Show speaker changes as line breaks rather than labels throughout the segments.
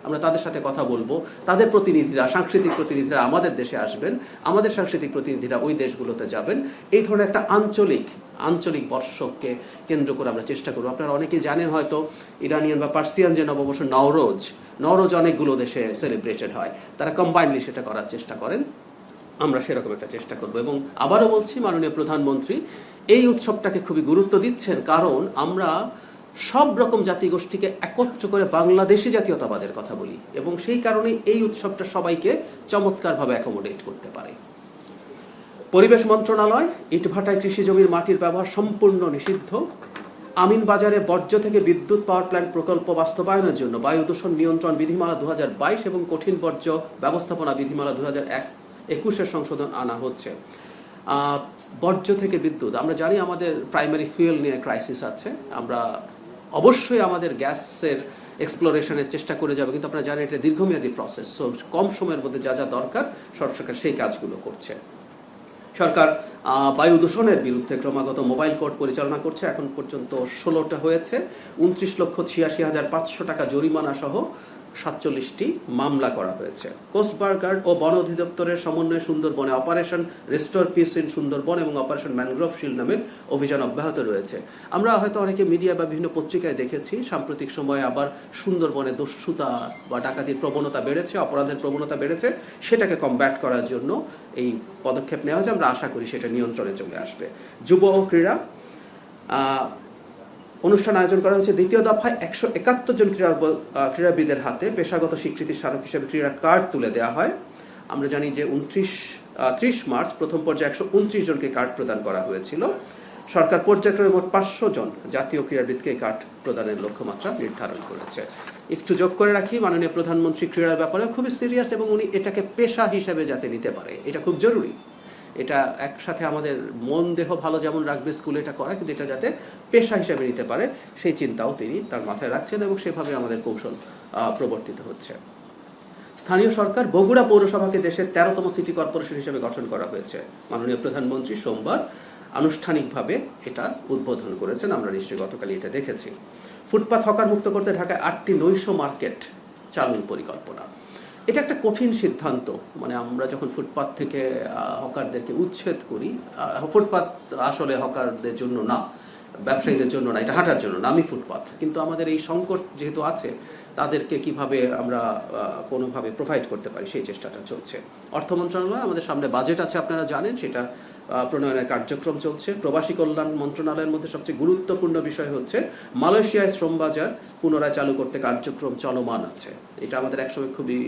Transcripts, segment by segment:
আমরা তাদের সাথে কথা বলবো, তাদের প্রতিনিধিরা, সাংস্কৃতিক প্রতিনিধিরা আমাদের দেশে আসবেন, আমাদের সাংস্কৃতিক প্রতিনিধিরা ওই দেশগুলোতে যাবেন। এই ধরনের একটা আঞ্চলিক বর্ষকে কেন্দ্র করে আমরা চেষ্টা করবো। আপনারা অনেকেই জানেন হয়তো ইরানিয়ান বা পার্সিয়ান যে নববর্ষ নওরোজ অনেকগুলো দেশে সেলিব্রেটেড হয়, তারা কম্বাইন্ডলি সেটা করার চেষ্টা করেন। আমরা সেরকম একটা চেষ্টা করব। এবং আবারও বলছি, মাননীয় প্রধানমন্ত্রী এই উৎসবটাকে খুবই গুরুত্ব দিচ্ছেন, কারণ আমরা সব রকম জাতিগোষ্ঠীকে একত্র করে বাংলাদেশি জাতীয়তাবাদের কথা বলি, এবং সেই কারণে এই উৎসবটা সবাইকে চমৎকারভাবে অ্যাকোমোডেট করতে পারে। পরিবেশ মন্ত্রণালয় ইটভাটায় কৃষি জমির মাটির ব্যবহার সম্পূর্ণ নিষিদ্ধ। আমিনবাজারে বর্জ্য থেকে বিদ্যুৎ পাওয়ার প্ল্যান্ট প্রকল্প বাস্তবায়নের জন্য বায়ু দূষণ নিয়ন্ত্রণ বিধিমালা 2022 এবং কঠিন বর্জ্য ব্যবস্থাপনা বিধিমালা 2021 সংশোধন আনা হচ্ছে। বর্জ্য থেকে বিদ্যুৎ, আমরা জানি আমাদের প্রাইমারি ফুয়েল নিয়ে ক্রাইসিস আছে। আমরা অবশ্যই আমাদের গ্যাসের এক্সপ্লোরেশনের চেষ্টা করে যাবে, কিন্তু আপনারা জানেন এটা দীর্ঘমেয়াদী প্রসেস। সো কম সময়ের মধ্যে যা যা দরকার সরকার সেই কাজগুলো করছে। সরকার বায়ু দূষণের বিরুদ্ধে ক্রমাগত মোবাইল কোর্ট পরিচালনা করছে। এখন পর্যন্ত 16টা হয়েছে। 29,86,500 টাকা জরিমানা সহ 47টি মামলা করা হয়েছে। কোস্টগার্ড ও বন অধিদপ্তরের সমন্বয়ে সুন্দরবনে operation restore piece in Sundarban এবং অপারেশন ম্যানগ্রোভ শিল্ড নামের অভিযান অব্যাহত রয়েছে। আমরা হয়তো অনেকে মিডিয়া বা বিভিন্ন পত্রিকায় দেখেছি সাম্প্রতিক সময়ে আবার সুন্দরবনে দস্যুতা বা ডাকাতির প্রবণতা বেড়েছে, অপরাধের প্রবণতা বেড়েছে। সেটাকে কমব্যাট করার জন্য এই পদক্ষেপ নেওয়া হয়েছে। আমরা আশা করি সেটা নিয়ন্ত্রণে চলে আসবে। যুব ও ক্রীড়া অনুষ্ঠান আয়োজন করা হয়েছে। দ্বিতীয় দফায় 171 জন ক্রীড়াবিদের হাতে পেশাগত স্বীকৃতির স্মারক হিসেবে ক্রীড়া কার্ড তুলে দেওয়া হয়। আমরা জানি যে 30 মার্চ প্রথম পর্যায়ে 129 জনকে কার্ড প্রদান করা হয়েছিল। সরকার পর্যায়ক্রমে মোট 500 জন জাতীয় ক্রীড়াবিদকে কার্ড প্রদানের লক্ষ্যমাত্রা নির্ধারণ করেছে। একটু যোগ করে রাখি, মাননীয় প্রধানমন্ত্রী ক্রীড়ার ব্যাপারে খুবই সিরিয়াস, এবং উনি এটাকে পেশা হিসেবে যাতে নিতে পারে, এটা খুব জরুরি। এটা একসাথে আমাদের মন দেহ ভালো যেমন রাখবে স্কুলে এটা করা, কিন্তু এটা যাতে পেশা হিসেবে নিতে পারে সেই চিন্তাও তিনি তার মাথায় রাখছেন, এবং সেভাবে আমাদের কৌশল প্রবর্তিত হচ্ছে। স্থানীয় সরকার বগুড়া পৌরসভাকে দেশের 13তম সিটি কর্পোরেশন হিসেবে গঠন করা হয়েছে। মাননীয় প্রধানমন্ত্রী সোমবার আনুষ্ঠানিকভাবে এটা উদ্বোধন করেছেন। আমরা নিশ্চয়ই গতকালই এটা দেখেছি। ফুটপাত হকার মুক্ত করতে ঢাকায় 8টি নৈশ মার্কেট চালুর পরিকল্পনা। এটা একটা কঠিন সিদ্ধান্ত। মানে আমরা যখন ফুটপাত থেকে হকারদেরকে উচ্ছেদ করি, ফুটপাত আসলে হকারদের জন্য না, ব্যবসায়ীদের জন্য না, এটা হাঁটার জন্য নামই ফুটপাত। কিন্তু আমাদের এই সংকট যেহেতু আছে, তাদেরকে কিভাবে আমরা কোনোভাবে প্রোভাইড করতে পারি সেই চেষ্টাটা চলছে। অর্থ মন্ত্রণালয় আমাদের সামনে বাজেট আছে, আপনারা জানেন, সেটা প্রণয়নের কার্যক্রম চলছে। প্রবাসী কল্যাণ মন্ত্রণালয়ের মধ্যে সবচেয়ে গুরুত্বপূর্ণ বিষয় হচ্ছে মালয়েশিয়ায় শ্রম বাজার পুনরায় চালু করতে কার্যক্রম চলমান আছে। এটা আমাদের একসময় খুবই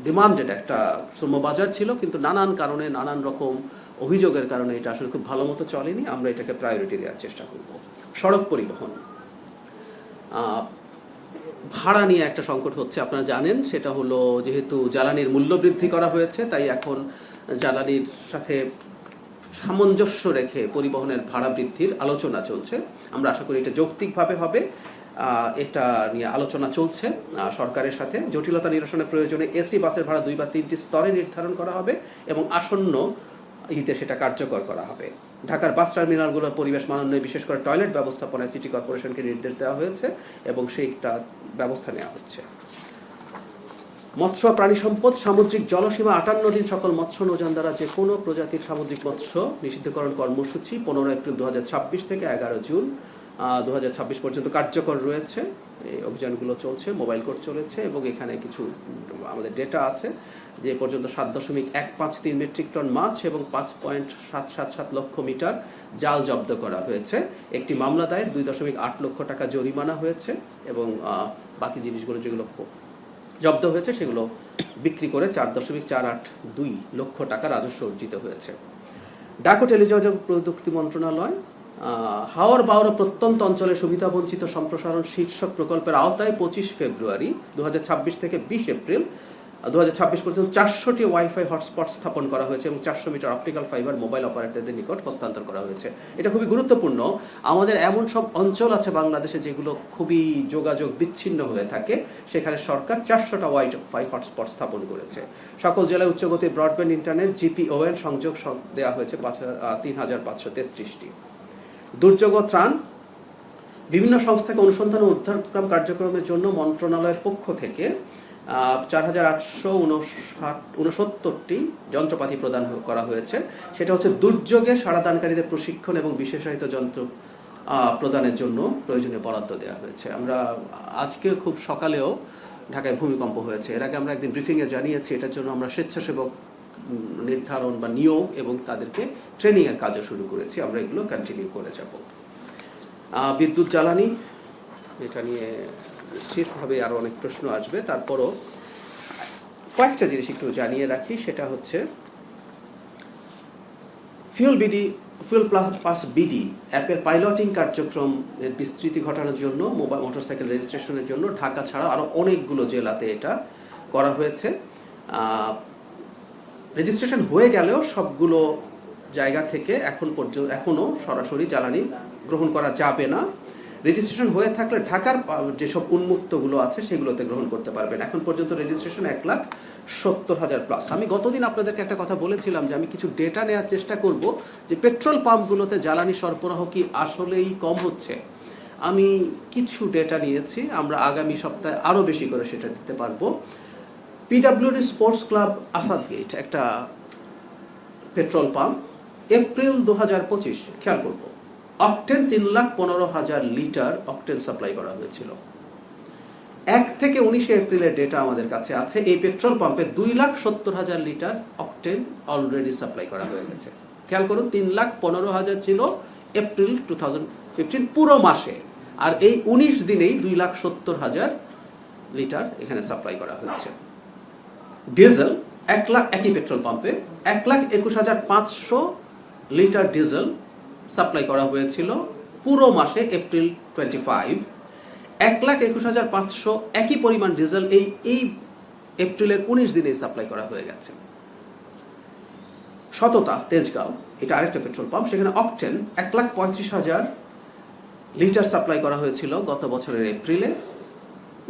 ডিমান্ডেড একটা শ্রম বাজার ছিল, কিন্তু নানান কারণে, নানান রকম অভিযোগের কারণে এটা আসলে খুব ভালো মতো চলেনি। আমরা এটাকে প্রায়োরিটি দেওয়ার চেষ্টা করব। সড়ক পরিবহন ভাড়া নিয়ে একটা সংকট হচ্ছে, আপনারা জানেন। সেটা হলো, যেহেতু জ্বালানির মূল্য বৃদ্ধি করা হয়েছে, তাই এখন জ্বালানির সাথে সামঞ্জস্য রেখে পরিবহনের ভাড়া বৃদ্ধির আলোচনা চলছে। আমরা আশা করি এটা যৌক্তিকভাবে হবে। এটা নিয়ে আলোচনা চলছে সরকারের সাথে। জটিলতা নিরসনের প্রয়োজনে এসি বাসের ভাড়া 2 বা 3টি স্তরে নির্ধারণ করা হবে এবং আসন্ন ঈদে সেটা কার্যকর করা হবে। ঢাকার বাস টার্মিনালগুলোর পরিবেশ মানোন্নয়নে, বিশেষ করে টয়লেট ব্যবস্থাপনায় সিটি কর্পোরেশনকে নির্দেশ দেওয়া হয়েছে এবং সেইটা ব্যবস্থা নেওয়া হচ্ছে। মৎস্য প্রাণী সম্পদ সামুদ্রিক জলসীমা 58 দিন সকল মৎস্য নৌযান দ্বারা যে কোনো প্রজাতির সামুদ্রিক মৎস্য নিষিদ্ধকরণ কর্মসূচি 15 এপ্রিল 2026 থেকে 11 জুন 2026 পর্যন্ত কার্যকর রয়েছে। এই অভিযানগুলো চলছে, মোবাইল কোর্ট চলেছে, এবং এখানে কিছু আমাদের ডেটা আছে যে পর্যন্ত 7.153 মেট্রিক টন মাছ এবং 5.777 লক্ষ মিটার জাল জব্দ করা হয়েছে। একটি মামলা দায়ের, 2.8 লক্ষ টাকা জরিমানা হয়েছে, এবং বাকি জিনিসগুলো যেগুলো জব্দ হয়েছে সেগুলো বিক্রি করে 4.482 লক্ষ টাকা রাজস্ব অর্জিত হয়েছে। ডাক ও টেলিযোগাযোগ প্রযুক্তি মন্ত্রণালয় হাওর বাওর প্রত্যন্ত অঞ্চলের সুবিধাবঞ্চিত সম্প্রসারণ শীর্ষক প্রকল্পের আওতায় 25 ফেব্রুয়ারি 2026 থেকে 20 এপ্রিল 2026 পর্যন্ত 400টি ওয়াইফাই হটস্পট স্থাপন করা হয়েছে এবং 400 মিটার অপটিক্যাল ফাইবার মোবাইল অপারেটরদের নিকট হস্তান্তর করা হয়েছে। এটা খুবই গুরুত্বপূর্ণ। আমাদের এমন সব অঞ্চল আছে বাংলাদেশে যেগুলো খুবই যোগাযোগ বিচ্ছিন্ন হয়ে থাকে, সেখানে সরকার 400টা ওয়াইফাই হটস্পট স্থাপন করেছে। সকল জেলায় উচ্চগতির ব্রডব্যান্ড ইন্টারনেট জিপিওএন সংযোগ দেওয়া হয়েছে 3533টি। দুর্যোগ ও ত্রাণ বিভিন্ন সংস্থাকে অনুসন্ধান ও উদ্ধার কার্যক্রমের জন্য মন্ত্রণালয়ের পক্ষ থেকে 4,869টি যন্ত্রপাতি প্রদান করা হয়েছে। সেটা হচ্ছে দুর্যোগে সাড়াদানকারীদের প্রশিক্ষণ এবং বিশেষায়িত যন্ত্র প্রদানের জন্য প্রয়োজনীয় বরাদ্দ দেওয়া হয়েছে। আমরা আজকে খুব সকালেও ঢাকায় ভূমিকম্প হয়েছে, এর আগে আমরা একদিন ব্রিফিংয়ে জানিয়েছি এটার জন্য আমরা স্বেচ্ছাসেবক নির্ধারণ বা নিয়োগ এবং তাদেরকে ট্রেনিংয়ের কাজও শুরু করেছি। আমরা এগুলো কন্টিনিউ করে যাব। বিদ্যুৎ জ্বালানি, এটা নিয়ে নিশ্চিতভাবে আরও অনেক প্রশ্ন আসবে, তারপরও কয়েকটা জিনিস একটু জানিয়ে রাখি। সেটা হচ্ছে ফুয়েল পাস বিডি অ্যাপের পাইলটিং কার্যক্রমের বিস্তৃতি ঘটানোর জন্য মোটরসাইকেল রেজিস্ট্রেশনের জন্য ঢাকা ছাড়া আরও অনেকগুলো জেলাতে এটা করা হয়েছে। রেজিস্ট্রেশন হয়ে গেলেও সবগুলো জায়গা থেকে এখনও সরাসরি জ্বালানি গ্রহণ করা যাবে না। রেজিস্ট্রেশন হয়ে থাকলে ঢাকার যেসব উন্মুক্তগুলো আছে সেগুলোতে গ্রহণ করতে পারবেন। এখন পর্যন্ত রেজিস্ট্রেশন 1,70,000 প্লাস। আমি গতদিন আপনাদেরকে একটা কথা বলেছিলাম যে আমি কিছু ডেটা নেওয়ার চেষ্টা করব যে পেট্রোল পাম্পগুলোতে জ্বালানি সরবরাহ কি আসলেই কম হচ্ছে। আমি কিছু ডেটা নিয়েছি, আমরা আগামী সপ্তাহে আরও বেশি করে সেটা দিতে পারবো। পিডাব্লিউডি স্পোর্টস ক্লাব আসাদগেট একটা পেট্রোল পাম্প, এপ্রিল 2025 খেয়াল করবো অকটেন 3,15,000 লিটার অকটেন সাপ্লাই করা হয়েছিল। 1 থেকে 19 এপ্রিলের ডেটা আমাদের কাছে আছে। এই পেট্রোল পাম্পে 2,70,000 লিটার অকটেন অলরেডি সাপ্লাই করা হয়ে গেছে। খেয়াল করুন, 3,15,000 ছিল এপ্রিল 2015 পুরো মাসে, আর এই 19 দিনেই 2,70,000 লিটার এখানে সাপ্লাই করা হয়েছে। ডিজেল 1 লাখ, একই পেট্রোল পাম্পে 1,21,500 লিটার ডিজেল সাপ্লাই করা হয়েছিল পুরো মাসে এপ্রিল 25। 1,21,500 একই পরিমাণ ডিজেল এই এপ্রিলের 19 দিনে সাপ্লাই করা হয়ে গেছে। সততা তেজগাঁও, এটা আরেকটা পেট্রোল পাম্প, সেখানে অকটেন 1,35,000 লিটার সাপ্লাই করা হয়েছিল গত বছরের এপ্রিলে।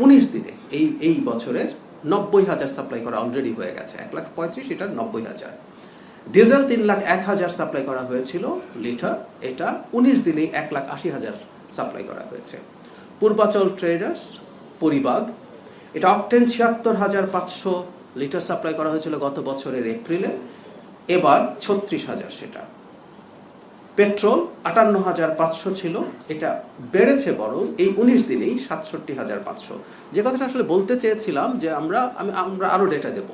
19 দিনে এই বছরের 90,000 সাপ্লাই করা অলরেডি হয়ে গেছে। 1,35,000, এটা 90,000। ডিজেল 3,01,000 সাপ্লাই করা হয়েছিল লিটার, এটা 19 দিনেই 1,80,000 সাপ্লাই করা হয়েছে। পূর্বাচল ট্রেডার্স পরিবাগ, এটা অকটেন 76,500 লিটার সাপ্লাই করা হয়েছিল গত বছরের এপ্রিলে, এবার 36,000 সেটা। পেট্রোল 58,500 ছিল, এটা বেড়েছে বরং এই 19 দিনেই 67,500। যে কথাটা আসলে বলতে চেয়েছিলাম যে আমরা আরো ডেটা দেব।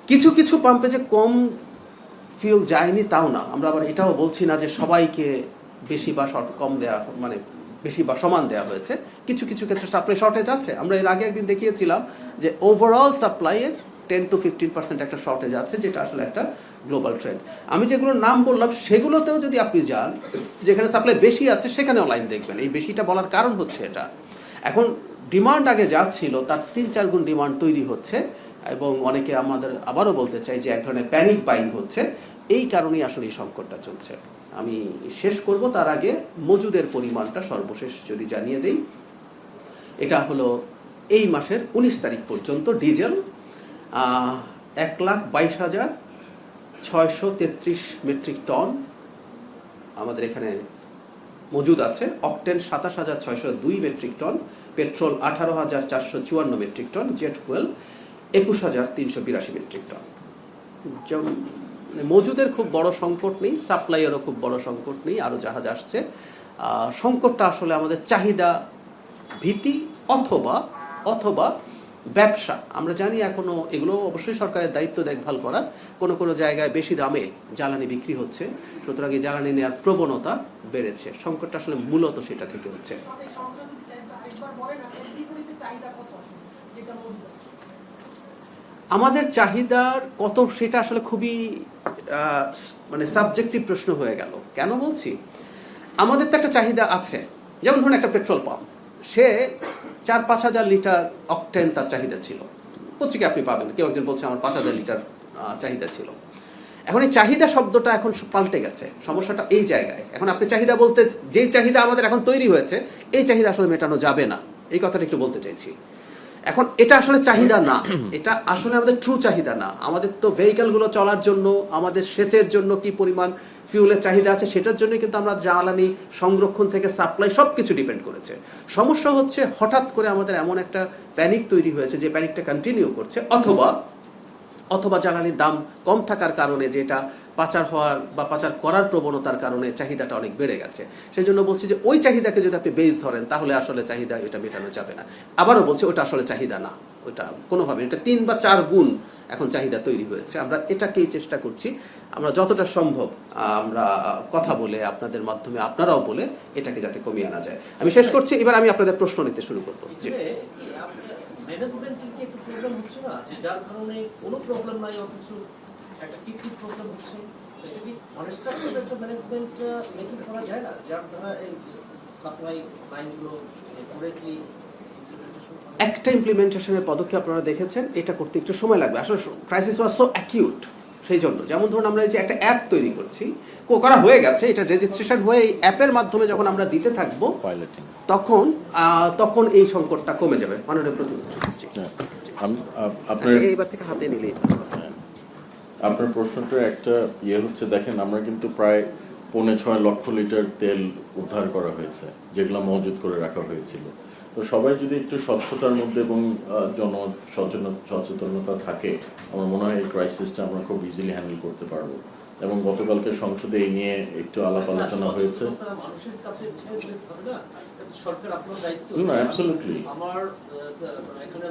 কিছু কিছু পাম্পে যে কম ফিউল যায়নি তাও না, আমরা আবার এটাও বলছি না যে সবাইকে বেশি বা কম দেওয়া, মানে বেশি বা সমান দেওয়া হয়েছে। কিছু কিছু ক্ষেত্রে সাপ্লাই শর্টেজ আছে। আমরা এর আগে একদিন দেখিয়েছিলাম যে ওভারঅল সাপ্লাইয়ের 10 to 15% একটা শর্টেজ আছে, যেটা আসলে একটা গ্লোবাল ট্রেন্ড। আমি যেগুলোর নাম বললাম সেগুলোতেও যদি আপনি যান, যেখানে সাপ্লাই বেশি আছে সেখানেও লাইন দেখবেন। এই বেশিটা বলার কারণ হচ্ছে এটা, এখন ডিমান্ড আগে যা ছিল তার 3-4 গুণ ডিমান্ড তৈরি হচ্ছে, এবং অনেকে আমাদের আবারও বলতে চাই যে এক ধরনের প্যানিক বাইং হচ্ছে। এই কারণেই আসলে এই সংকটটা চলছে। আমি শেষ করব তার আগে মজুদের পরিমাণটা সর্বশেষ যদি জানিয়ে দেই। এটা হলো এই মাসের 19 তারিখ পর্যন্ত ডিজেল 1,22,633 মেট্রিক টন আমাদের এখানে মজুদ আছে। Octane 27,602 metric tonne, petrol 18,454 metric tonne, jet fuel 21,382 metric tonne. মজুদের খুব বড় সংকট নেই, সাপ্লাইয়েরও খুব বড় সংকট নেই, আরও জাহাজ আসছে। সংকটটা আসলে আমাদের চাহিদা ভীতি অথবা ব্যবসা। আমরা জানি এখনো এগুলো অবশ্যই সরকারের দায়িত্ব দেখভাল করার, কোনো জায়গায় বেশি দামে জ্বালানি বিক্রি হচ্ছে, সুতরাং এই জ্বালানি নেওয়ার প্রবণতা বেড়েছে। সংকটটা আসলে মূলত সেটা থেকে হচ্ছে। আমাদের চাহিদার কত সেটা আসলে খুবই মানে সাবজেক্টিভ প্রশ্ন হয়ে গেল। কেন বলছি, আমাদের তো একটা চাহিদা আছে। যেমন ধরুন একটা পেট্রোল পাম্প, সে 4-5 হাজার লিটার অকটেন তার চাহিদা ছিল। পত্রিকা আপনি পাবেন, কেউ একজন বলছে আমার 5,000 লিটার চাহিদা ছিল। এখন এই চাহিদা শব্দটা এখন পাল্টে গেছে, সমস্যাটা এই জায়গায়। এখন আপনি চাহিদা বলতে যেই চাহিদা আমাদের এখন তৈরি হয়েছে, এই চাহিদা আসলে মেটানো যাবে না, এই কথাটা একটু বলতে চাইছি। এখন এটা আসলে চাহিদা না, এটা আসলে আমাদের ট্রু চাহিদা না। আমাদের তো ভেহিকেলগুলো চলার জন্য, আমাদের সেচের জন্য কি পরিমাণ ফিউলের চাহিদা আছে সেটার জন্য কিন্তু আমরা জ্বালানি সংরক্ষণ থেকে সাপ্লাই সবকিছু ডিপেন্ড করেছে। সমস্যা হচ্ছে হঠাৎ করে আমাদের এমন একটা প্যানিক তৈরি হয়েছে যে প্যানিকটা কন্টিনিউ করছে, অথবা জ্বালানির দাম কম থাকার কারণে যেটা পাচার হওয়ার বা পাচার করার প্রবণতার কারণে চাহিদাটা অনেক বেড়ে গেছে। সেই জন্য বলছি যে ওই চাহিদাকে যদি আপনি বেস ধরেন তাহলে আসলে চাহিদা এটা মেটানো যাবে না। আবারও বলছি ওটা আসলে চাহিদা না, ওটা কোনোভাবে, এটা 3 বা 4 গুণ এখন চাহিদা তৈরি হয়েছে। আমরা এটাকেই চেষ্টা করছি আমরা যতটা সম্ভব আমরা কথা বলে আপনাদের মাধ্যমে আপনারাও বলে এটাকে যাতে কমিয়ে আনা যায়। আমি শেষ করছি, এবার আমি আপনাদের প্রশ্ন নিতে শুরু করবো। জি,
ম্যানেজমেন্টের কি একটু প্রবলেম হচ্ছে না, যে যার কারণে কোনো প্রবলেম নাই অথচ একটা কি প্রবলেম হচ্ছে? এটা কি অনস্ট্রাকচার্ড একটা ম্যানেজমেন্ট মেথড করা যায় না, যার দ্বারা এই সাপ্লাই লাইনগুলো করেক্টলি
একটা ইমপ্লিমেন্টেশনের পদক্ষেপ আপনারা দেখেছেন, এটা করতে একটু সময় লাগবে। আসলে ক্রাইসিস ওয়াজ সো অ্যাকিউট, সেই জন্য যেমন ধরুন আমরা এই যে একটা অ্যাপ তৈরি করছি, করা হয়ে গেছে, এটা রেজিস্ট্রেশন হয়ে এই অ্যাপের মাধ্যমে যখন আমরা দিতে থাকবো তখন এই সংকটটা কমে যাবে। মাননীয় প্রতিমন্ত্রী,
এইবার থেকে হাতে নিলেই আপনার প্রশ্নটা একটা হচ্ছে, দেখেন আমরা কিন্তু প্রায় 5.6 লক্ষ লিটার তেল উদ্ধার করা হয়েছে যেগুলো মজুত করে রাখা হয়েছিল। তো সবাই যদি একটু স্বচ্ছতার মধ্যে এবং জন সচেতনতা থাকে, আমার মনে হয় এই ক্রাইসিসটা আমরা খুব ইজিলি হ্যান্ডেল করতে পারবো। এবং গতকালকে সংসদে এই নিয়ে একটু আলাপ আলোচনা হয়েছে।
সরকার আপনার দায়িত্ব, আমার এখানে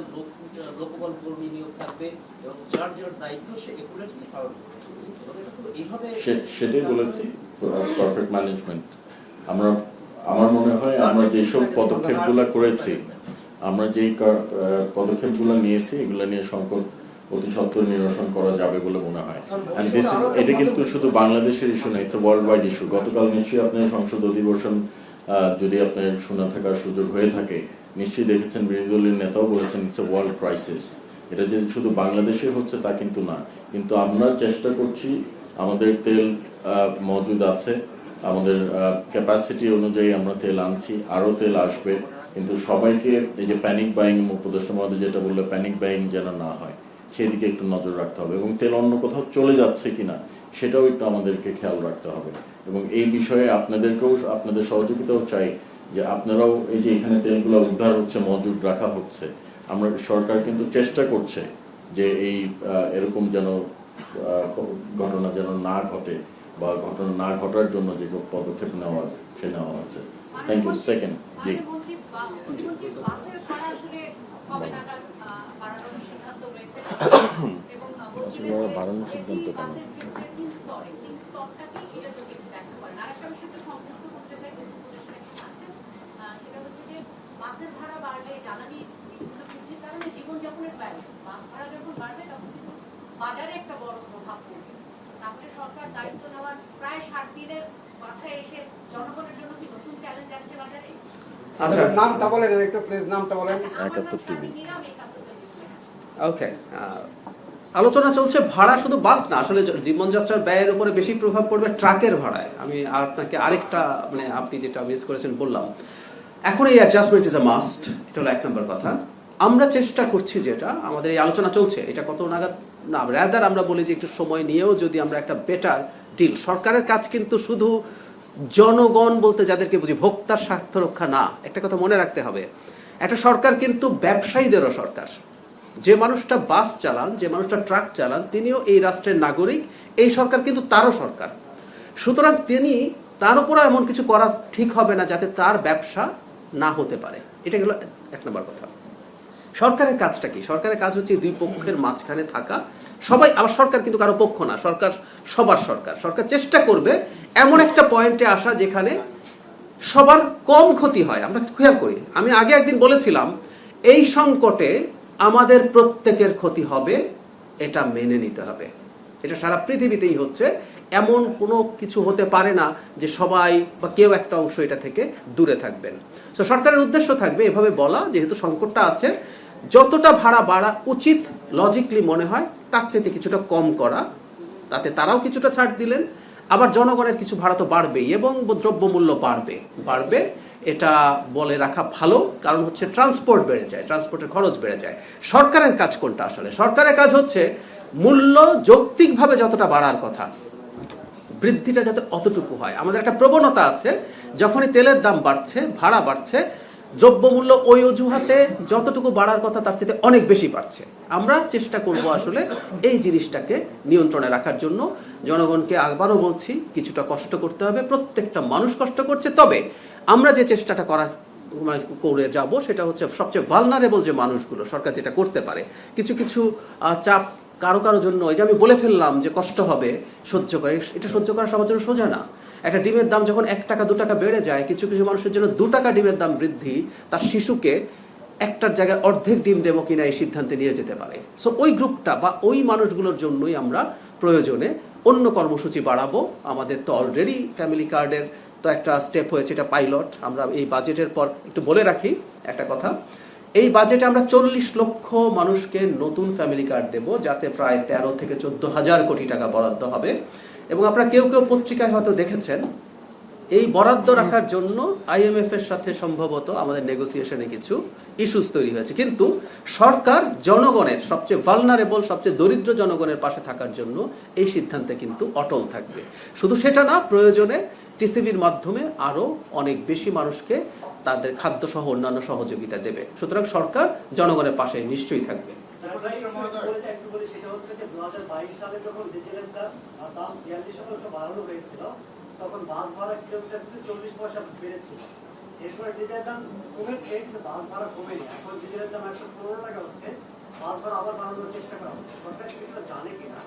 লোকবল কর্মী নিয়োগ থাকবে এবং যার যার দায়িত্ব সে একুরেটলি পালন করবে।
সেটাই বলেছি, পারফেক্ট ম্যানেজমেন্ট। আমার মনে হয় আমরা যেসব পদক্ষেপগুলো করেছি, আমরা যেই পদক্ষেপগুলো নিয়েছি, এগুলো নিয়ে সংকট অতি সত্ত্বর নিরসন করা যাবে বলে মনে হয়। এটা কিন্তু শুধু বাংলাদেশের ইস্যু না, it's a world wide issue. গতকাল নিশ্চয়ই আপনার সংসদ অধিবেশন যদি আপনার শোনা থাকার সুযোগ হয়ে থাকে, নিশ্চয়ই দেখেছেন বিরোধী দলের নেতাও বলেছেন ইটস এ ওয়ার্ল্ড ক্রাইসিস। এটা যে শুধু বাংলাদেশে হচ্ছে তা কিন্তু না, কিন্তু আমরা চেষ্টা করছি, আমাদের তেল মজুদ আছে, আমাদের ক্যাপাসিটি অনুযায়ী আমরা তেল আনছি, আরো তেল আসবে। কিন্তু সবাইকে এই যে প্যানিক বাইং, উপদেষ্টা মহোদয় যেটা বললে, প্যানিক বাইং যেন না হয় সেদিকে একটু নজর রাখতে হবে, এবং তেল অন্য কোথাও চলে যাচ্ছে কিনা সেটাও একটু আমাদেরকে খেয়াল রাখতে হবে। এবং এই বিষয়ে আপনাদেরকেও, আপনাদের সহযোগিতাও চাই, যে আপনারাও এই যে এখানে তেলগুলো উদ্ধার হচ্ছে, মজুদ রাখা হচ্ছে, আমরা সরকার কিন্তু চেষ্টা করছে যে এই এরকম যেন ঘটনা যেন না ঘটে, বা ঘটনা না ঘটার জন্য যে পদক্ষেপ নেওয়া হচ্ছে। Thank you. সেকেন্ড, জি,
বাড়ানোর সিদ্ধান্ত কেন?
জীবনযাপনের বাইরে বাস ভাড়া যখন বাড়বে তখন কিন্তু বাজারে একটা বড় প্রভাব পড়বে। তাহলে সরকার দায়িত্ব নেওয়ার প্রায় 60 দিনের মাথায় এসে জনগণের জন্য কি নতুন চ্যালেঞ্জ আসছে বাজারে?
আচ্ছা,
নামটা বলেন একটু প্লিজ, নামটা বলেন।
71 টিভি।
ওকে, আলোচনা চলছে ভাড়া শুধু বাস না, আসলে জীবনযাত্রার ব্যয়ের উপরে বেশি প্রভাব পড়বে ট্রাকের ভাড়ায়। আমি আপনাকে আরেকটা, মানে আপনি যেটা মিস করেছেন বললাম, এখন এই অ্যাডজাস্টমেন্ট ইজ আ মাস্ট, এটা হলো 1 নম্বর কথা। আমরা চেষ্টা করছি, যেটা আমাদের এই আলোচনা চলছে, এটা কত নাগাদ না, রাদার আমরা বলি যে একটু সময় নিয়েও যদি আমরা একটা বেটার ডিল, সরকারের কাজ কিন্তু শুধু জনগণ বলতে যাদেরকে বুঝি ভোক্তার স্বার্থ রক্ষা না, একটা কথা মনে রাখতে হবে, একটা সরকার কিন্তু ব্যবসায়ীদেরও সরকার। যে মানুষটা বাস চালান, যে মানুষটা ট্রাক চালান, তিনিও এই রাষ্ট্রের নাগরিক, এই সরকার কিন্তু তারও সরকার। সুতরাং তিনি, তার উপরও এমন কিছু করা ঠিক হবে না যাতে তার ব্যবসা না হতে পারে। এটা গেল 1 নম্বর কথা। সরকারের কাজটা কি? সরকারের কাজ হচ্ছে দুই পক্ষের মাঝখানে থাকা। সবাই, আবার সরকার কিন্তু কারো পক্ষ না, সরকার সবার সরকার। সরকার চেষ্টা করবে এমন একটা পয়েন্টে আসা যেখানে সবার কম ক্ষতি হয়। আমরা খেয়াল করি, আমি আগে একদিন বলেছিলাম এই সংকটে আমাদের প্রত্যেকের ক্ষতি হবে, এটা মেনে নিতে হবে। এটা সারা পৃথিবীতেই হচ্ছে, এমন কোনো কিছু হতে পারে না যে সবাই বা কেউ একটা অংশ এটা থেকে দূরে থাকবেন। তো সরকারের উদ্দেশ্য থাকবে এভাবে বলা, যেহেতু সংকটটা আছে, যতটা ভাড়া বাড়া উচিত লজিকলি মনে হয় তার চাইতে কিছুটা কম করা, তাতে তারাও কিছুটা ছাড় দিলেন, আবার জনগণের কিছু ভাড়া তো বাড়বেই এবং দ্রব্যমূল্য বাড়বে। এটা বলে রাখা ভালো, কারণ হচ্ছে ট্রান্সপোর্ট বেড়ে যায়, ট্রান্সপোর্টের খরচ বেড়ে যায়। সরকারের কাজ কোনটা আসলে? সরকারের কাজ হচ্ছে মূল্য যৌক্তিকভাবে যতটা বাড়ার কথা, বৃদ্ধিটা যাতে অতটুকু হয়। আমাদের একটা প্রবণতা আছে, যখনই তেলের দাম বাড়ছে, ভাড়া বাড়ছে, দ্রব্যমূল্য ওই অজুহাতে যতটুকু বাড়ার কথা তার চেয়ে অনেক বেশি বাড়ছে। আমরা চেষ্টা করব আসলে এই জিনিসটাকে নিয়ন্ত্রণে রাখার জন্য। জনগণকে আবারও বলছি, কিছুটা কষ্ট করতে হবে, প্রত্যেকটা মানুষ কষ্ট করছে, তবে আমরা যে চেষ্টাটা করে যাব সেটা হচ্ছে সবচেয়ে ভালনারেবল যে মানুষগুলো, সরকার যেটা করতে পারে, কিছু কিছু চাপ কারো কারো জন্য, এই যে আমি বলে ফেললাম যে কষ্ট হবে সহ্য করে, এটা সহ্য করা সবার জন্য সোজা না। একটা ডিমের দাম যখন 1 টাকা 2 টাকা বেড়ে যায়, কিছু কিছু মানুষের জন্য 2 টাকা ডিমের দাম বৃদ্ধি তার শিশুকে একটার জায়গায় অর্ধেক ডিম দেবো কিনা এই সিদ্ধান্তে নিয়ে যেতে পারে। সো ওই গ্রুপটা বা ওই মানুষগুলোর জন্যই আমরা প্রয়োজনে অন্য কর্মসূচি বাড়াবো। আমাদের তো অলরেডি ফ্যামিলি কার্ডের তো একটা স্টেপ হয়েছে, এটা পাইলট। আমরা এই বাজেটের পর একটু বলে রাখি একটা কথা, এই বাজেটে আমরা 40 লক্ষ মানুষকে নতুন ফ্যামিলি কার্ড দেব, যাতে প্রায় 13 থেকে 14,000 কোটি টাকা বরাদ্দ হবে। এবং আপনারা কেউ কেউ পত্রিকায় হয়তো দেখেছেন, এই বরাদ্দ রাখার জন্য IMF এর সাথে সম্ভবত আমাদের নেগোসিয়েশনে কিছু ইস্যুস তৈরি হয়েছে, কিন্তু সরকার জনগণের, সবচেয়ে ভালনারেবল, সবচেয়ে দরিদ্র জনগণের পাশে থাকার জন্য এই সিদ্ধান্তে কিন্তু অটল থাকবে। শুধু সেটা না, প্রয়োজনে টিসিবির মাধ্যমে আরো অনেক বেশি মানুষকে তাদের খাদ্য সহ অন্যান্য সহযোগিতা দেবে। সুতরাং সরকার জনগণের পাশে নিশ্চয়ই থাকবে।
একটু বলি, সেটা হচ্ছে যে 2022 সালে যখন ডিজেলের দাম 42% বাড়ানো হয়েছিল, তখন বাস ভাড়া কিলোমিটার প্রতি 40 পয়সা বেড়েছিল। এরপরে ডিজেলের দাম কমেছে, কিন্তু বাস ভাড়া কমেনি। এখন ডিজেলের দাম 115 টাকা হচ্ছে, বাস ভাড়া আবার বাড়ানোর চেষ্টা করা হচ্ছে। সরকার কিছুটা জানে কিনা,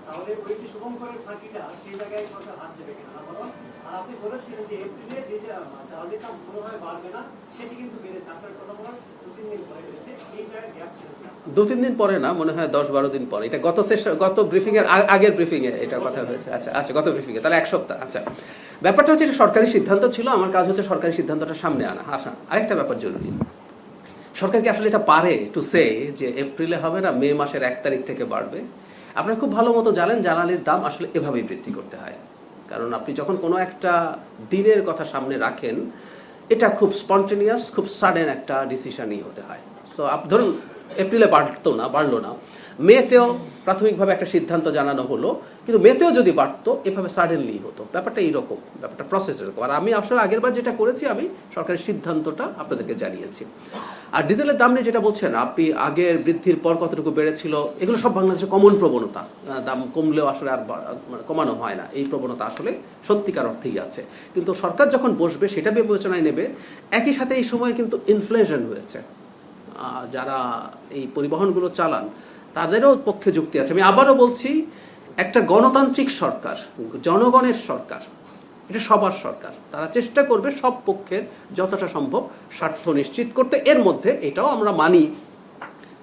তাহলে ওই যে শুভঙ্করের ফাঁকিটা সেই জায়গায় সরকার হাত দেবে কিনা না বলো। আর আপনি বলেছিলেন যে এপ্রিলে ডিজেল জ্বালানির দাম কোনোভাবে বাড়বে না, সেটি কিন্তু বেড়েছে। আপনার কথা বলার 2-3 দিন পরে বেড়েছে, এই জায়গায় গ্যাপ ছিল।
2-3 দিন পরে না, মনে হয় 10-12 দিন পরে। এটা গত ব্রিফিং এর আগের ব্রিফিং এ এটা কথা হয়েছে। আচ্ছা গত ব্রিফিং এ, তাহলে 1 সপ্তাহ। আচ্ছা, ব্যাপারটা হচ্ছে এটা সরকারি সিদ্ধান্ত ছিল, আমার কাজ হচ্ছে সরকারি সিদ্ধান্তটা সামনে আনা। আরেকটা ব্যাপার জরুরি, সরকার কি আসলে এটা পারে টু সে যে এপ্রিলে হবে না, মে মাসের 1 তারিখ থেকে বাড়বে? আপনারা খুব ভালো মতো জানেন জ্বালানির দাম আসলে এভাবেই বৃদ্ধি করতে হয়, কারণ আপনি যখন কোনো একটা দিনের কথা সামনে রাখেন, এটা খুব স্পন্টেনিয়াস, খুব সাডেন একটা ডিসিশনই হতে হয়। সো ধরুন এপ্রিলে বাড়লো না, মেতেও প্রাথমিকভাবে একটা সিদ্ধান্ত জানানো হলো, কিন্তু মেতেও যদি বাড়তো এভাবে সাডেনলি হতো। ব্যাপারটা এইরকম, ব্যাপারটা প্রসেস এরকম। আর আমি আসলে আগেরবার যেটা করেছি, আমি সরকারের সিদ্ধান্তটা আপনাদেরকে জানিয়েছি। আর ডিজেলের দাম নিয়ে যেটা বলছেন আপনি, আগের বৃদ্ধির পর কতটুকু বেড়েছিল, এগুলো সব বাংলাদেশের কমন প্রবণতা। দাম কমলেও আসলে আর কমানো হয় না, এই প্রবণতা আসলে সত্যিকার অর্থেই আছে। কিন্তু সরকার যখন বসবে সেটা বিবেচনায় নেবে। একই সাথে এই সময় কিন্তু ইনফ্লেশন হয়েছে, যারা এই পরিবহনগুলো চালান তাদেরও পক্ষে যুক্তি আছে। আমি আবারও বলছি, একটা গণতান্ত্রিক সরকার, জনগণের সরকার, এটা সবার সরকার, তারা চেষ্টা করবে সব পক্ষের যতটা সম্ভব স্বার্থ নিশ্চিত করতে। এর মধ্যে এটাও আমরা মানি,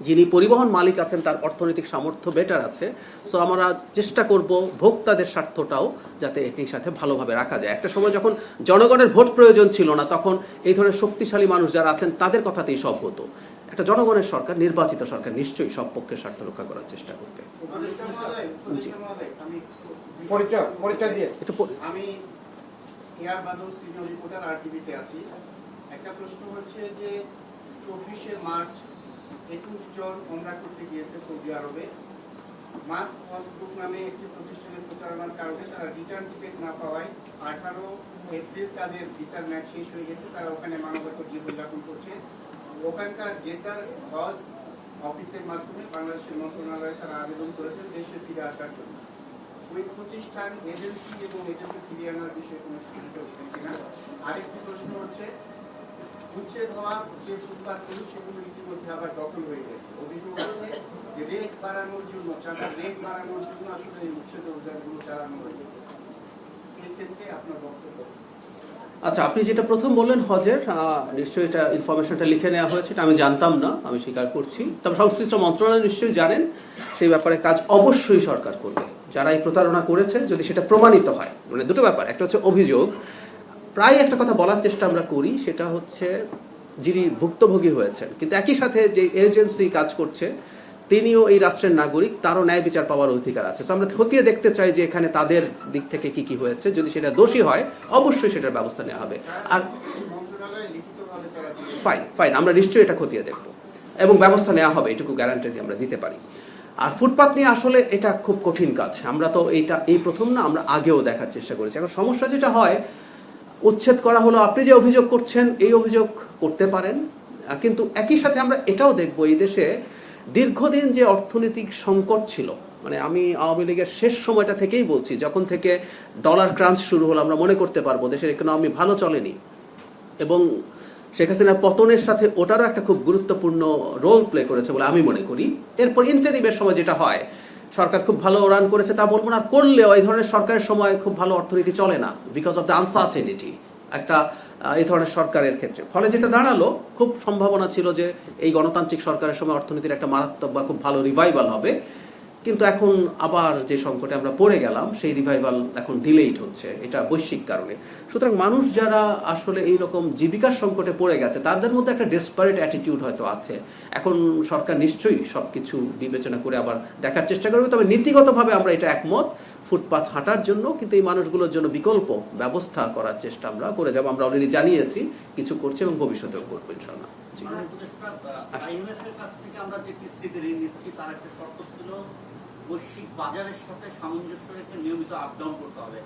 যিনি পরিবহন মালিক আছেন তার অর্থনৈতিক সামর্থ্য বেটার আছে। সো আমরা চেষ্টা করব ভোক্তাদের স্বার্থটাও যাতে একই সাথে ভালোভাবে রাখা যায়। একটা সময় যখন জনগণের ভোট প্রয়োজন ছিল না, তখন এই ধরনের শক্তিশালী মানুষ যারা আছেন তাদের কথাতেই সব হতো। একটা জনগণের সরকার, নির্বাচিত সরকার নিশ্চয়ই সব পক্ষের স্বার্থ রক্ষা করার চেষ্টা করবে।
আমি এয়ার বাদল সিনিয়র রিপোর্টার RTVতে আছি। একটা প্রশ্ন হচ্ছে যে 24শে মার্চ 21 জন ওমরা করতে গিয়েছে সৌদি আরবে। মাস্ক হজ গ্রুপ নামে একটি প্রতিষ্ঠানের প্রতারণার কারণে তারা রিটার্ন টিকিট না পাওয়ায় 18 এপ্রিল তাদের ভিসার ম্যাচ শেষ হয়ে গেছে। তারা ওখানে মানবত জীবনযাপন করছে। ওখানকার জেতার হজ অফিসের মাধ্যমে বাংলাদেশের মন্ত্রণালয়ে তারা আবেদন করেছেন দেশে ফিরে আসার জন্য। ওই প্রতিষ্ঠান এজেন্সি এবং এজেন্সি ফিরিয়ে আনার বিষয়ে কোনো সিদ্ধান্ত নিচ্ছে না। আরেকটি প্রশ্ন হচ্ছে, উচ্ছেদ হওয়া যে ফুটপাথগুলো সেগুলো ইতিমধ্যে আবার দখল হয়ে গেছে। অভিযোগ হচ্ছে যে রেট বাড়ানোর জন্য, চাঁদার রেট বাড়ানোর জন্য আসলে এই উচ্ছেদ অভিযানগুলো চালানো হয়েছে। এই ক্ষেত্রে আপনার বক্তব্য?
আচ্ছা, আপনি যেটা প্রথম বললেন হজের, নিশ্চয়ই এটা ইনফরমেশনটা লিখে নেওয়া হয়েছে, এটা আমি জানতাম না, আমি স্বীকার করছি। তবে সংশ্লিষ্ট মন্ত্রণালয় নিশ্চয়ই জানেন, সেই ব্যাপারে কাজ অবশ্যই সরকার করবে। যারা এই প্রতারণা করেছে যদি সেটা প্রমাণিত হয়, মানে দুটো ব্যাপার, একটা হচ্ছে অভিযোগ, প্রায় একটা কথা বলার চেষ্টা আমরা করি, সেটা হচ্ছে যিনি ভুক্তভোগী হয়েছেন কিন্তু একই সাথে যে এজেন্সি কাজ করছে তিনিও এই রাষ্ট্রের নাগরিক, তারও ন্যায় বিচার পাওয়ার অধিকার আছে। আমরা খতিয়ে দেখতে চাই যে এখানে তাদের দিক থেকে কি কি হয়েছে, যদি সেটা দোষী হয় অবশ্যই সেটার ব্যবস্থা নেওয়া হবে। আর
মন্ত্রণালয়ে লিখিতভাবে তারা দিয়েছে।
ফাইন আমরা নিশ্চয়ই এটা খতিয়ে দেখব এবং ব্যবস্থা নেওয়া হবে, এটুকু গ্যারান্টি আমরা দিতে পারি। আর ফুটপাত নিয়ে আসলে এটা খুব কঠিন কাজ, আমরা তো এই প্রথম না, আমরা আগেও দেখার চেষ্টা করেছি। এখন সমস্যা যেটা হয়, উচ্ছেদ করা হলো, আপনি যে অভিযোগ করছেন এই অভিযোগ করতে পারেন, কিন্তু একই সাথে আমরা এটাও দেখব এই দেশে দীর্ঘদিন যে অর্থনৈতিক সংকট ছিল, মানে আমি আওয়ামী লীগের শেষ সময়টা থেকেই বলছি, যখন থেকে ডলার ক্রাঞ্চ শুরু হলো আমরা মনে করতে পারবো দেশের ইকোনমি ভালো চলেনি, এবং শেখ হাসিনার পতনের সাথে ওটারও একটা খুব গুরুত্বপূর্ণ রোল প্লে করেছে বলে আমি মনে করি। এরপর ইন্টারিমের সময় যেটা হয়, সরকার খুব ভালো রান করেছে তা বলবো না, করলেও এই ধরনের সরকারের সময় খুব ভালো অর্থনীতি চলে না, বিকজ অফ দ্য আনসার্টেনিটি একটা এই ধরনের সরকারের ক্ষেত্রে। ফলে যেটা দাঁড়ালো, খুব সম্ভাবনা ছিল যে এই গণতান্ত্রিক সরকারের সময় অর্থনীতির একটা মারাত্মক বা খুব ভালো রিভাইভাল হবে, কিন্তু এখন আবার যে সংকটে আমরা পড়ে গেলাম সেই রিভাইভাল এখন ডিলেইড হচ্ছে, এটা বৈশ্বিক কারণে। সুতরাং মানুষ যারা আসলে এইরকম জীবিকার সংকটে পড়ে গেছে তাদের মধ্যে একটা ডেসপারেট অ্যাটিটিউড হয়তো আছে। এখন সরকার নিশ্চয়ই সবকিছু বিবেচনা করে আবার দেখার চেষ্টা করবে, তবে নীতিগতভাবে আমরা এটা একমত ফুটপাত হাঁটার জন্য, কিন্তু এই মানুষগুলোর জন্য বিকল্প ব্যবস্থা করার চেষ্টা আমরা করে যাবো। আমরা অলরেডি জানিয়েছি কিছু করছি এবং ভবিষ্যতেও করবো ইনশাআল্লাহ।
IMF এর কাছ থেকে আমরা যে কিস্তিতে ঋণ নিচ্ছি তার একটা শর্ত ছিল বৈশ্বিক বাজারের সাথে সামঞ্জস্য রেখে নিয়মিত আপ ডাউন করতে হবে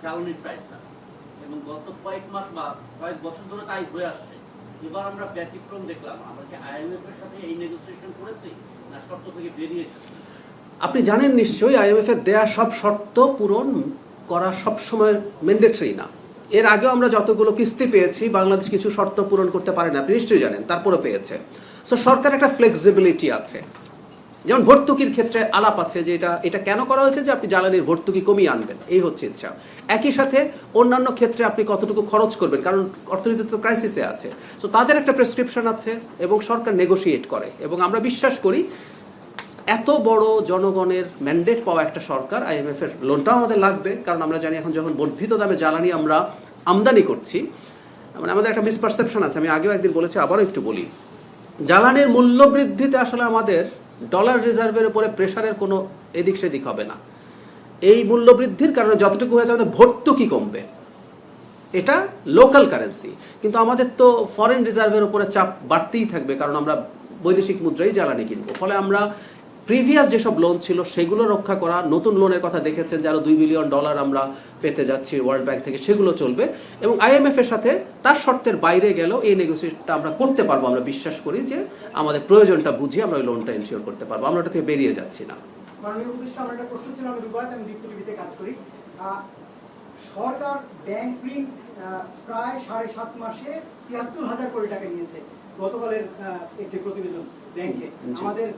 জ্বালানির প্রাইসটা, এবং গত কয়েক মাস বা কয়েক বছর ধরে তাই হয়ে আসছে। এবার আমরা ব্যতিক্রম দেখলাম, আমরা কি IMF এর সাথে এই নেগোসিয়েশন করেছি না শর্ত থেকে বেরিয়ে এসেছি?
আপনি জানেন নিশ্চয়ই IMF এর দেয়া সব শর্ত পূরণ করা সবসময় ম্যান্ডেটরি না। এর আগেও আমরা যতগুলো কিস্তি পেয়েছি বাংলাদেশ কিছু শর্ত পূরণ করতে পারে না, আপনি নিশ্চয়ই জানেন, তারপরে পেয়েছে। সো সরকার একটা ফ্লেক্সিবিলিটি আছে, যেমন ভর্তুকির ক্ষেত্রে আলাপ আছে যে এটা কেন করা হয়েছে যে আপনি জ্বালানির ভর্তুকি কমিয়ে আনবেন, এই হচ্ছে ইচ্ছা। একই সাথে অন্যান্য ক্ষেত্রে আপনি কতটুকু খরচ করবেন, কারণ অর্থনীতি তো ক্রাইসিসে আছে, সো তাদের একটা প্রেসক্রিপশন আছে এবং সরকার নেগোশিয়েট করে। এবং আমরা বিশ্বাস করি এত বড় জনগণের ম্যান্ডেট পাওয়া একটা সরকার, IMF এর লোনটাও আমাদের লাগবে, কারণ আমরা জানি এখন যখন বর্ধিত দামে জ্বালানি আমরা আমদানি করছি, মানে আমাদের একটা মিসপারসেপশন আছে, আমি আগেও একদিন বলেছি আবারও একটু বলি, জ্বালানির মূল্য বৃদ্ধিতে আসলে আমাদের ডলার রিজার্ভের উপরে প্রেশারের কোনো এদিক সেদিক হবে না। এই মূল্য বৃদ্ধির কারণে যতটুকু হয়েছে আমাদের ভর্তুকি কমবে, এটা লোকাল কারেন্সি, কিন্তু আমাদের তো ফরেন রিজার্ভের উপরে চাপ বাড়তেই থাকবে, কারণ আমরা বৈদেশিক মুদ্রাই জ্বালানি কিনবো। ফলে আমরা প্রিভিয়াস যেসব লোন ছিল সেগুলো রক্ষা করা, নতুন লোনের কথা দেখেছেন যে আরো $2 বিলিয়ন আমরা পেতে যাচ্ছি ওয়ার্ল্ড ব্যাংক থেকে, সেগুলো চলবে। এবং IMF এর সাথে তার শর্তের বাইরে গেলেও এই নেগোসিয়েশনটা আমরা করতে পারবো, আমরা বিশ্বাস করি যে আমাদের প্রয়োজনটা বুঝে আমরা ওই লোনটা এনশিওর করতে পারবো, আমরা ওটা থেকে বেরিয়ে যাচ্ছি না।
মাননীয় উপদেষ্টা, আমার একটা প্রশ্ন ছিল, আমি রুবায়ত, আমি দীপ্ত টিভিতে কাজ করি। সরকার ব্যাংক ঋণ প্রায় 7.5 মাসে 73,000 কোটি টাকা নিয়েছে, গতকালের একটি প্রতিবেদন ব্যাংকে, আমাদের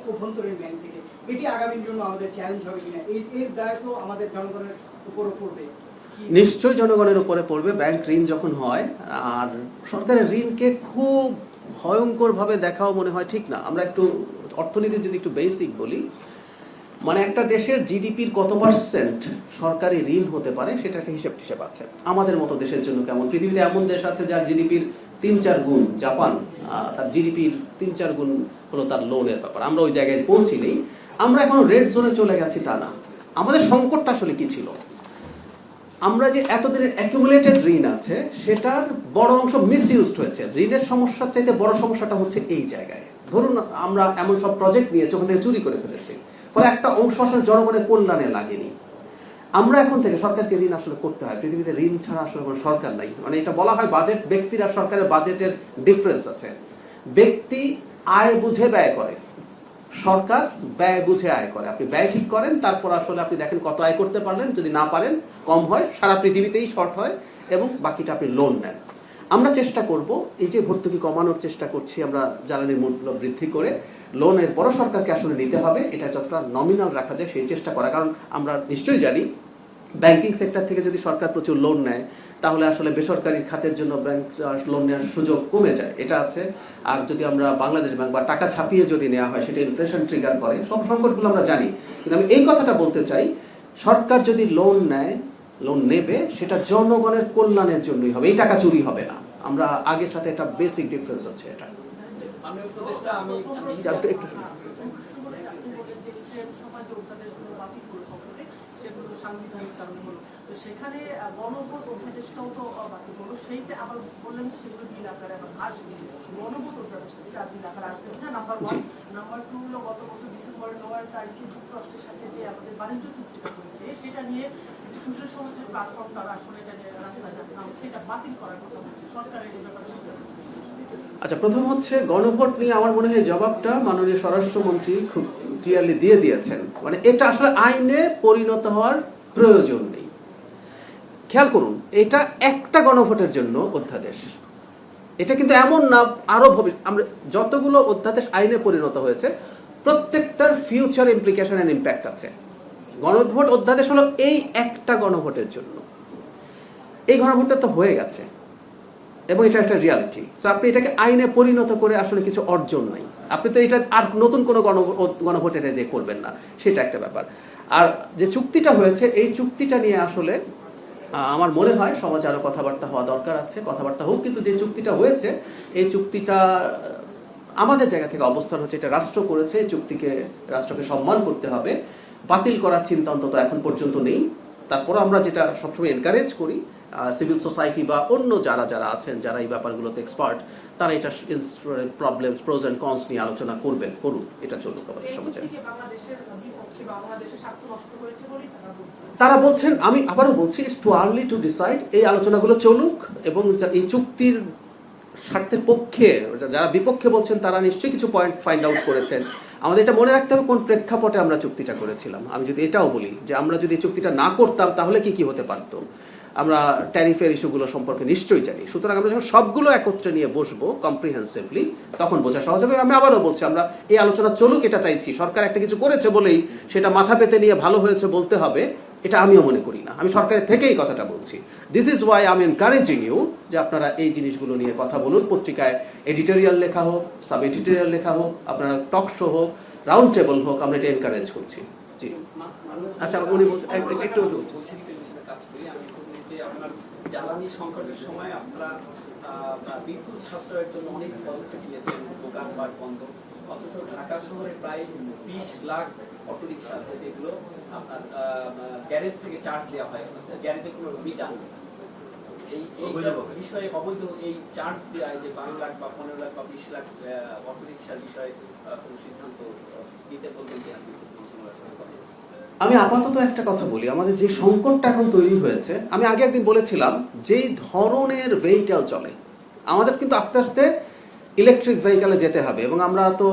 অভ্যন্তরীণ ব্যাংক থেকে। এটি আগামীর জন্য আমাদের চ্যালেঞ্জ হবে কিনা, এর দায় তো আমাদের জনগণের উপরও পড়বে।
নিশ্চয়ই জনগণের উপরে পড়বে ব্যাংক ঋণ যখন হয়, আর সরকারের ঋণকে খুব ভয়ঙ্কর ভাবে দেখাও মনে হয় ঠিক না। আমরা একটু অর্থনীতির যদি একটু বেসিক বলি, মানে একটা দেশের জিডিপির কত পার্সেন্ট সরকারি ঋণ হতে পারে সেটা একটা হিসেব আছে। আমাদের মতো দেশের জন্য কেমন, পৃথিবীতে এমন দেশ আছে যার জিডিপির 3-4 গুণ, জাপান তার জিডিপির 3-4 গুণ হলো তার লোনের ব্যাপার, আমরা ওই জায়গায় পৌঁছি নেই। আমরা এখনো রেড জোনে চলে গেছি তা না। আমাদের সংকটটা আসলে কি ছিল, আমরা যে এতদিনের অ্যাকুমুলেটেড ঋণ আছে সেটার বড় অংশ মিসইউজড হয়েছে। ঋণের সমস্যার চাইতে বড় সমস্যাটা হচ্ছে এই জায়গায়, ধরুন আমরা এমন সব প্রজেক্ট নিয়েছি ওখান থেকে চুরি করে ফেলেছি, ফলে একটা অংশ আসলে জনগণের কল্যাণে লাগেনি। আমরা এখন থেকে সরকারকে ঋণ আসলে করতে হয়, পৃথিবীতে ঋণ ছাড়া আসলে কোনো সরকার নাই। মানে এটা বলা হয় বাজেট, ব্যক্তির আর সরকারের বাজেটের ডিফারেন্স আছে। ব্যক্তি আয় বুঝে ব্যয় করে, সরকার ব্যয় বুঝে আয় করে। আপনি ব্যয় ঠিক করেন, তারপর আসলে আপনি দেখেন কত আয় করতে পারলেন, যদি না পারেন কম হয়, সারা পৃথিবীতেই শর্ট হয়, এবং বাকিটা আপনি লোন নেন। আমরা চেষ্টা করব এই যে ভর্তুকি কমানোর চেষ্টা করছি আমরা জ্বালানির মূল্য বৃদ্ধি করে, লোনের বড় সরকারকে আসলে নিতে হবে, এটা যতটা নমিনাল রাখা যায় সেই চেষ্টা করা। কারণ আমরা নিশ্চয়ই জানি ব্যাংকিং সেক্টর থেকে যদি সরকার প্রচুর লোন নেয় তাহলে আসলে বেসরকারি খাতের জন্য ব্যাংক লোন নেওয়ার সুযোগ কমে যায়, এটা আছে। আর যদি আমরা বাংলাদেশ ব্যাংক বা টাকা ছাপিয়ে যদি নেওয়া হয় সেটা ইনফ্লেশন ট্রিগার করে, সব সংকটগুলো আমরা জানি। কিন্তু আমি এই কথাটা বলতে চাই, সরকার যদি লোন নেয়, লোন নেবে সেটা জনগণের কল্যাণের জন্যই হবে, এই টাকা চুরি হবে না। আমরা আগের সাথে একটা বেসিক ডিফারেন্স হচ্ছে এটা। একটু
সেগুলো সাংবিধানিক কারণে হলো। তো সেখানে গণভোট অধ্যাদেশটাও তো বাকি হলো, সেইটা আবার বললেন যে সেগুলো বিল আকারে আবার আসবে। গণভোট অধ্যাদেশটা যেটা বিল আকারে আসবে না, নাম্বার ওয়ান। নাম্বার টু হলো গত বছর ডিসেম্বরের 9 তারিখে যুক্তরাষ্ট্রের সাথে যে আমাদের বাণিজ্য চুক্তিটা হয়েছে, সেটা নিয়ে সুশীল সমাজের প্ল্যাটফর্ম তারা আসলে এটা নিয়ে রাস্তায় যাচ্ছে না, হচ্ছে এটা বাতিল করার কথা বলছে সরকারের এই ব্যাপারে।
আচ্ছা, প্রথম হচ্ছে গণভোট নিয়ে আমার মনে হয় জবাবটা মাননীয় স্বরাষ্ট্রমন্ত্রী খুব ক্লিয়ারলি দিয়ে দিয়েছেন। মানে এটা আসলে আইনে পরিণত হওয়ার প্রয়োজন নেই। খেয়াল করুন, এটা একটা গণভোটের জন্য অধ্যাদেশ। এটা কিন্তু এমন না আরো আমরা যতগুলো অধ্যাদেশ আইনে পরিণত হয়েছে প্রত্যেকটার ফিউচার ইমপ্লিকেশন এন্ড ইম্প্যাক্ট আছে। গণভোট অধ্যাদেশ হলো এই একটা গণভোটের জন্য। এই গণভোটটা তো হয়ে গেছে এবং এটা একটা রিয়ালিটি। সো আপনি এটাকে আইনে পরিণত করে আসলে কিছু অর্জন নাই। আপনি তো এটা আর নতুন কোনো গণভোট এটা দিয়ে করবেন না, সেটা একটা ব্যাপার। আর যে চুক্তিটা হয়েছে, এই চুক্তিটা নিয়ে আসলে আমার মনে হয় সমাজে আরো কথাবার্তা হওয়া দরকার আছে। কথাবার্তা হোক, কিন্তু যে চুক্তিটা হয়েছে এই চুক্তিটা আমাদের জায়গা থেকে অবস্থান হচ্ছে এটা রাষ্ট্র করেছে, এই চুক্তিকে রাষ্ট্রকে সম্মান করতে হবে। বাতিল করার চিন্তা অন্তত এখন পর্যন্ত নেই। তারপর আমরা যেটা সবসময় এনকারেজ করি, সিভিল সোসাইটি বা অন্য যারা যারা আছেন, যারা এই ব্যাপারগুলোতে এক্সপার্ট, তারা এটা প্রবলেমস, প্রোজ এন্ড কনস নিয়ে আলোচনা করুন। এটা চলুক আমাদের সমাজে। তারা বলছেন, আমি আবারও বলছি, it's too early to decide. এই আলোচনাগুলো চলুক এবং এই চুক্তির স্বার্থের পক্ষে যারা বিপক্ষে বলছেন তারা নিশ্চয়ই কিছু পয়েন্ট ফাইন্ড আউট করেছেন। আমাদের এটা মনে রাখতে হবে কোন প্রেক্ষাপটে আমরা চুক্তিটা করেছিলাম। আমি যদি এটাও বলি যে আমরা যদি এই চুক্তিটা না করতাম তাহলে কি কি হতে পারতো, আমরা ট্যারিফের ইস্যুগুলো সম্পর্কে নিশ্চয়ই জানি। সুতরাং আমরা যখন সবগুলো একত্রে নিয়ে বসবো কম্প্রিহেন্সিভলি, তখন বোঝা সহজ হবে। আমি আবারও বলছি, আমরা এই আলোচনা চলুক, এটা চাইছি। সরকার একটা কিছু করেছে বলেই সেটা মাথা পেতে নিয়ে ভালো হয়েছে বলতে হবে, এটা আমিও মনে করি না। আমি সরকারের থেকেই কথাটা বলছি। This is why I am encouraging you যে আপনারা এই জিনিসগুলো নিয়ে কথা বলুন। পত্রিকায় এডিটোরিয়াল লেখা হোক, সাব এডিটোরিয়াল লেখা হোক, আপনারা টক শো হোক, রাউন্ড টেবল হোক, আমরা এটা এনকারেজ করছি। জি, আচ্ছা, উনি বলছেন একটু
আপনার জ্বালানি সংকটের সময় আপনারা বিদ্যুৎ সাশ্রয়ের জন্য অনেক পদক্ষেপ নিয়েছেন, দোকানপাট বন্ধ। অথচ ঢাকা শহরে প্রায় 20 লাখ অটোরিকশা আছে যেগুলো আপনার গ্যারেজ থেকে চার্জ দেওয়া হয়, গ্যারেজে কোনো মিটার নেই। এই বিষয়ে অবৈধ এই চার্জ দেওয়া, যে 12 লাখ বা 15 লাখ বা 20 লাখ অটোরিকশার বিষয়ে কোনো সিদ্ধান্ত নিতে বলবেন যে
আমি আপাতত একটা কথা বলি, আমাদের যে সংকটটা এখন তৈরি হয়েছে, আমি আগে একদিন বলেছিলাম যেই ধরনের ভেহিকেল চলে, আমাদের কিন্তু আস্তে আস্তে ইলেকট্রিক ভেহিকেলে যেতে হবে এবং আমরা তো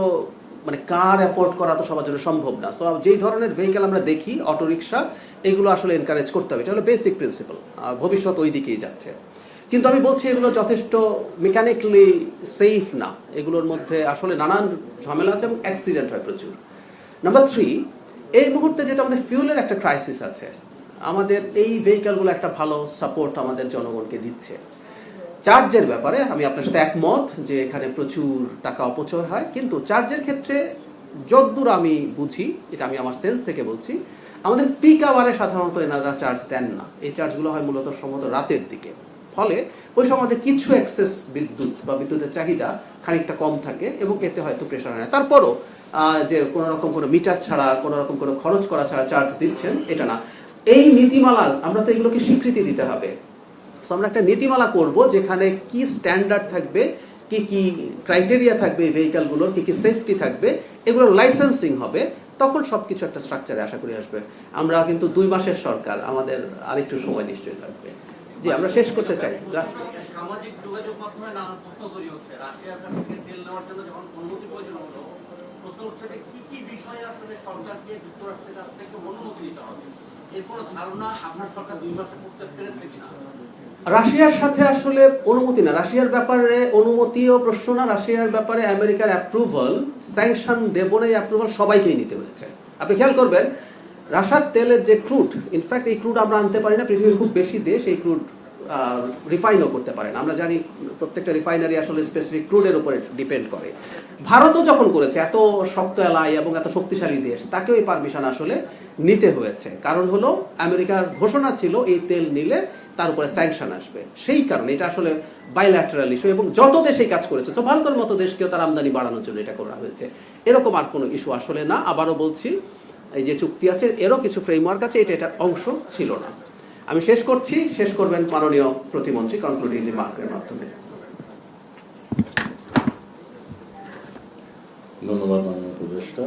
মানে কার অ্যাফোর্ড করা তো সবার জন্য সম্ভব না। সো যেই ধরনের ভেহিকেল আমরা দেখি, অটোরিকশা, এগুলো আসলে এনকারেজ করতে হবে। এটা হলো বেসিক প্রিন্সিপাল। ভবিষ্যৎ ওই দিকেই যাচ্ছে। কিন্তু আমি বলছি এগুলো যথেষ্ট মেকানিক্যালি সেফ না। এগুলোর মধ্যে আসলে নানান ঝামেলা আছে এবং অ্যাক্সিডেন্ট হয় প্রচুর। নাম্বার 3, এই মুহূর্তে যেটা আমাদের ফিউলের একটা ক্রাইসিস আছে, আমাদের এই ভেহিকেলগুলো একটা ভালো সাপোর্ট আমাদের জনগণকে দিচ্ছে। চার্জের ব্যাপারে আমি আপনার সাথে একমত যে এখানে প্রচুর টাকা অপচয় হয়, কিন্তু চার্জের ক্ষেত্রে যতদূর আমি বুঝি, এটা আমি আমার সেন্স থেকে বলছি, আমাদের পিক আওয়ারে সাধারণত এনারা চার্জ দেন না। এই চার্জগুলো হয় মূলত সম্ভবত রাতের দিকে। ফলে ওই সময় আমাদের কিছু এক্সেস বিদ্যুৎ বা বিদ্যুতের চাহিদা খানিকটা কম থাকে এবং এতে হয়তো প্রেশার হয় না। তারপরও যে কোনো রকম কোনো মিটার ছাড়া, কোনো রকম কোনো খরচ করা ছাড়া চার্জ দিচ্ছেন, এটা না। এই নীতিমালা আমরা তো এগুলোকে স্বীকৃতি দিতে হবে। সো আমরা একটা নীতিমালা করব যেখানে কি স্ট্যান্ডার্ড থাকবে, কি কি ক্রাইটেরিয়া থাকবে এই ভেহিকেলগুলোর, কি কি সেফটি থাকবে, এগুলোর লাইসেন্সিং হবে, তখন সবকিছু একটা স্ট্রাকচারে আশা করি আসবে। আমরা কিন্তু 2 মাসের সরকার, আমাদের আরেকটু সময় নিশ্চয়ই লাগবে। জি, আমরা শেষ করতে চাই।
সামাজিক যোগাযোগ মাধ্যমে নানা প্রশ্ন তৈরি হচ্ছে। রাশিয়ার কাছ থেকে তেল নেওয়ার জন্য যখন অনুমতি প্রয়োজন হলো, প্রশ্ন হচ্ছে যে কি কি বিষয়ে আসলে সরকারকে যুক্তরাষ্ট্রের কাছ থেকে অনুমতি দিতে হবে। এর কোনো ধারণা আপনার সরকার 2 মাসে করতে পেরেছে কিনা?
রাশিয়ার সাথে আসলে অনুমতি না, রাশিয়ার ব্যাপারে অনুমতিও প্রশ্ন না। রাশিয়ার ব্যাপারে আমেরিকার অ্যাপ্রুভাল, স্যাংশন দেব না, এই অ্যাপ্রুভাল সবাইকেই নিতে হয়েছে। আপনি খেয়াল করবেন, রাশিয়ার তেলের যে ক্রুড, ইনফ্যাক্ট এই ক্রুড আমরা আনতে পারি না। পৃথিবীর খুব বেশি দেশ এই ক্রুড রিফাইনও করতে পারে না। আমরা জানি প্রত্যেকটা রিফাইনারি আসলে স্পেসিফিক ক্রুডের উপরে ডিপেন্ড করে। ভারতও যখন করেছে, এত শক্ত এলাই এবং এত শক্তিশালী দেশ, তাকেও এই পারমিশন আসলে নিতে হয়েছে। কারণ হলো আমেরিকার ঘোষণা ছিল এই তেল নিলে তার উপরে স্যাংশন আসবে। সেই কারণে এটা আসলে বাইল্যাটারাল ইস্যু এবং যত দেশ এই কাজ করেছে, তো ভারতের মতো দেশকেও তার আমদানি বাড়ানোর জন্য এটা করা হয়েছে। এরকম আর কোনো ইস্যু আসলে না। আবারও বলছি, এই যে চুক্তি আছে এরও কিছু ফ্রেমওয়ার্ক আছে, এটার অংশ ছিল না। আমি শেষ করবেন মাননীয় প্রতিমন্ত্রী কনক্লুডিং রিমার্কের মাধ্যমে।
ধন্যবাদ মাননীয় উপদেষ্টা।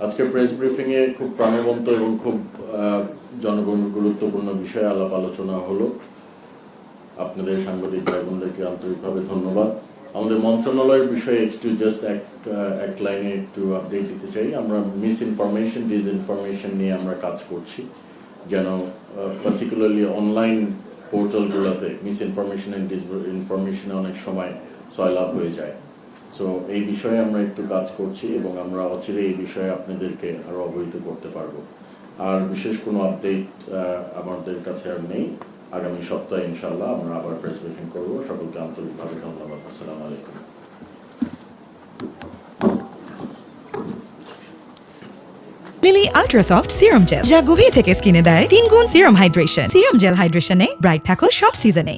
আজকে প্রেস ব্রিফিং এ খুব প্রাণবন্ত এবং খুব গুরুত্বপূর্ণ বিষয়ে আলাপ আলোচনা হলো। আপনাদের সাংবাদিক ভাই বোনদেরকে আন্তরিকভাবে ধন্যবাদ। আমাদের মন্ত্রণালয়ের বিষয়ে একটু জাস্ট এক লাইনে একটু আপডেট দিতে চাই। আমরা মিস ইনফরমেশন, ডিসইনফরমেশন নিয়ে আমরা কাজ করছি, যেন পার্টিকুলারলি অনলাইন পোর্টালগুলোতে মিস ইনফরমেশন এন্ড ডিসইনফরমেশনে অনেক সময় সয়লাভ হয়ে যায়। সো এই বিষয়ে আমরা একটু কাজ করছি এবং আমরা অচিরে এই বিষয়ে আপনাদেরকে আরো অবহিত করতে পারবো। আর বিশেষ কোনো আপডেট আমাদের কাছে আর নেই। আগামী সপ্তাহে ইনশাআল্লাহ আমরা আবার প্রেস ব্রিফিং করবো। সকলকে আন্তরিকভাবে ধন্যবাদ। আসসালামু আলাইকুম।
লিলি আল্ট্রাসফট সিরাম জেল, যা গভীর থেকে স্কিনে দেয় 3 গুণ সিরাম হাইড্রেশন। সিরাম জেল হাইড্রেশনে ব্রাইট থাকো সব সিজনে।